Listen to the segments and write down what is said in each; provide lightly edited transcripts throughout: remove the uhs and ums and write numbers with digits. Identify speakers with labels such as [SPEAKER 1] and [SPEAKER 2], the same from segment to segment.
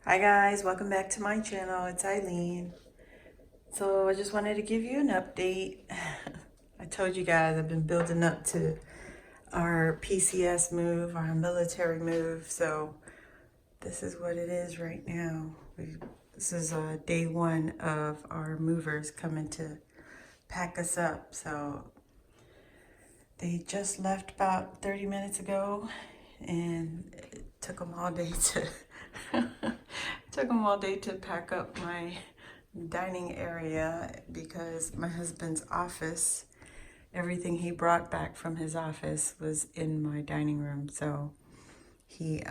[SPEAKER 1] Hi guys, welcome back to my channel. It's Eileen. So I just wanted to give you an update. I told you guys I've been building up to our PCS move, our military move. So this is what it is right now. This is day one of our movers coming to pack us up. So they just left about 30 minutes ago, and it took them all day to pack up my dining area because my husband's office, everything he brought back from his office was in my dining room. So he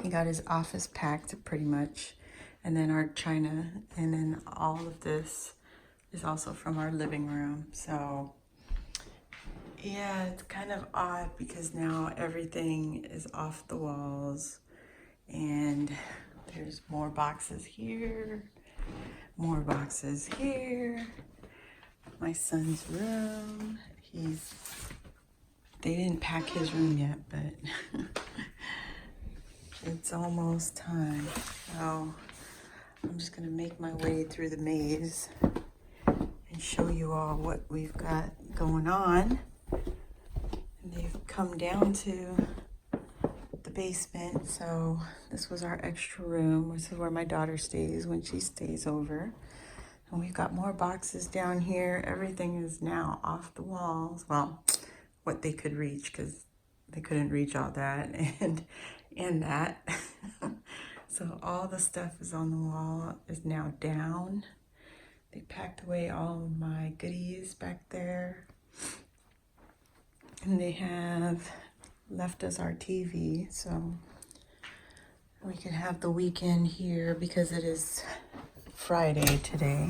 [SPEAKER 1] got his office packed pretty much, and then our china, and then all of this is also from our living room. So yeah, it's kind of odd because now everything is off the walls, and there's more boxes here, more boxes here. My son's room, they didn't pack his room yet, but it's almost time. So I'm just gonna make my way through the maze and show you all what we've got going on. And they've come down to the basement. So this was our extra room. This is where my daughter stays when she stays over. And we've got more boxes down here. Everything is now off the walls. Well, what they could reach, because they couldn't reach all that and that. So all the stuff is on the wall is now down. They packed away all of my goodies back there. And they have left us our TV, so we could have the weekend here because it is Friday today.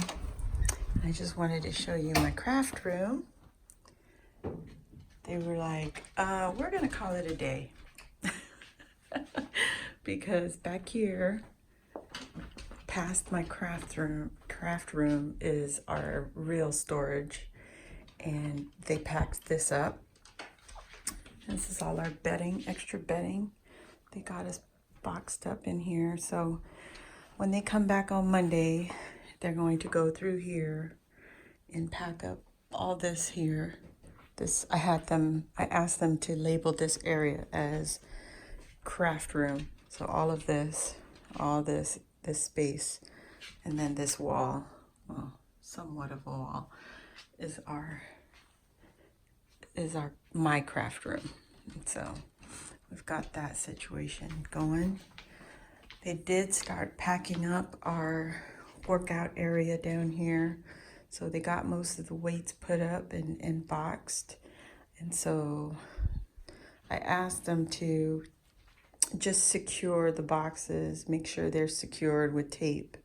[SPEAKER 1] I just wanted to show you my craft room. They were like, we're gonna call it a day. Because back here, past my craft room is our real storage. And they packed this up. This is all our bedding, extra bedding. They got us boxed up in here. So when they come back on Monday, they're going to go through here and pack up all this here. I asked them to label this area as craft room. So all of this, this space, and then this wall, well, somewhat of a wall, is my craft room. So we've got that situation going. They did start packing up our workout area down here. So they got most of the weights put up and boxed. And so I asked them to just secure the boxes, make sure they're secured with tape.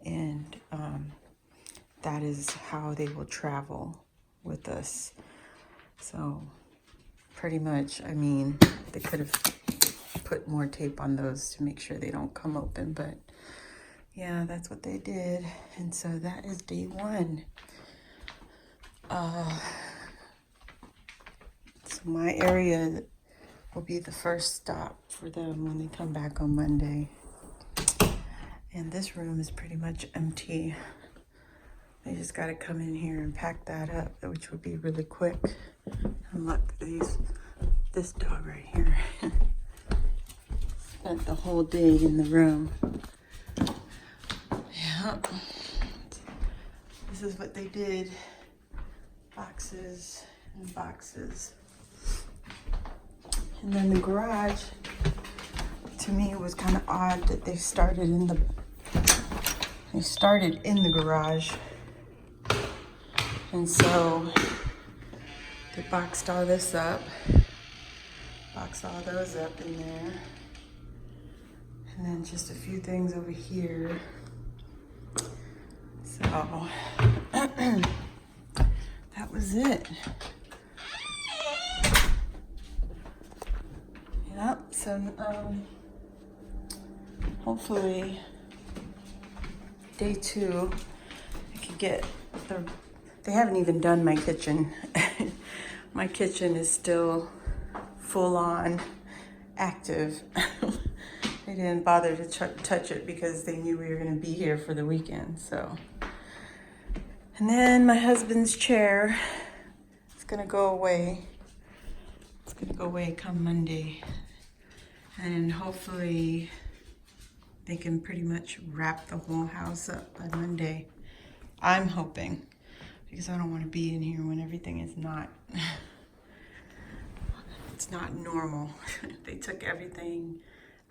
[SPEAKER 1] And that is how they will travel with us. So pretty much, I mean, they could have put more tape on those to make sure they don't come open, but yeah, that's what they did. And so that is day one. So my area will be the first stop for them when they come back on Monday. And this room is pretty much empty. They just got to come in here and pack that up, which would be really quick. And look, this dog right here spent the whole day in the room. Yeah, this is what they did. Boxes and boxes. And then the garage, to me, it was kind of odd that they started in the garage. And so they boxed all this up, boxed all those up in there. And then just a few things over here. So that was it. Yep, so hopefully day two, I could get they haven't even done my kitchen. My kitchen is still full on active. They didn't bother to touch it because they knew we were going to be here for the weekend. So, and then my husband's chair is going to go away. It's going to go away come Monday. And hopefully they can pretty much wrap the whole house up by Monday. I'm hoping, because I don't want to be in here when everything is not, it's not normal. They took everything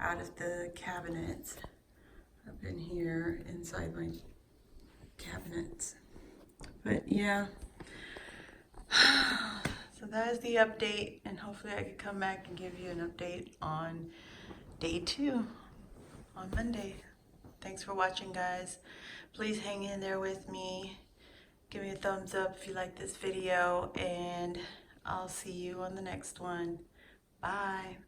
[SPEAKER 1] out of the cabinets up in here, inside my cabinets. But yeah, so that is the update, and hopefully I can come back and give you an update on day 2 on Monday. Thanks for watching, guys. Please hang in there with me. Give me a thumbs up if you like this video, and I'll see you on the next one. Bye.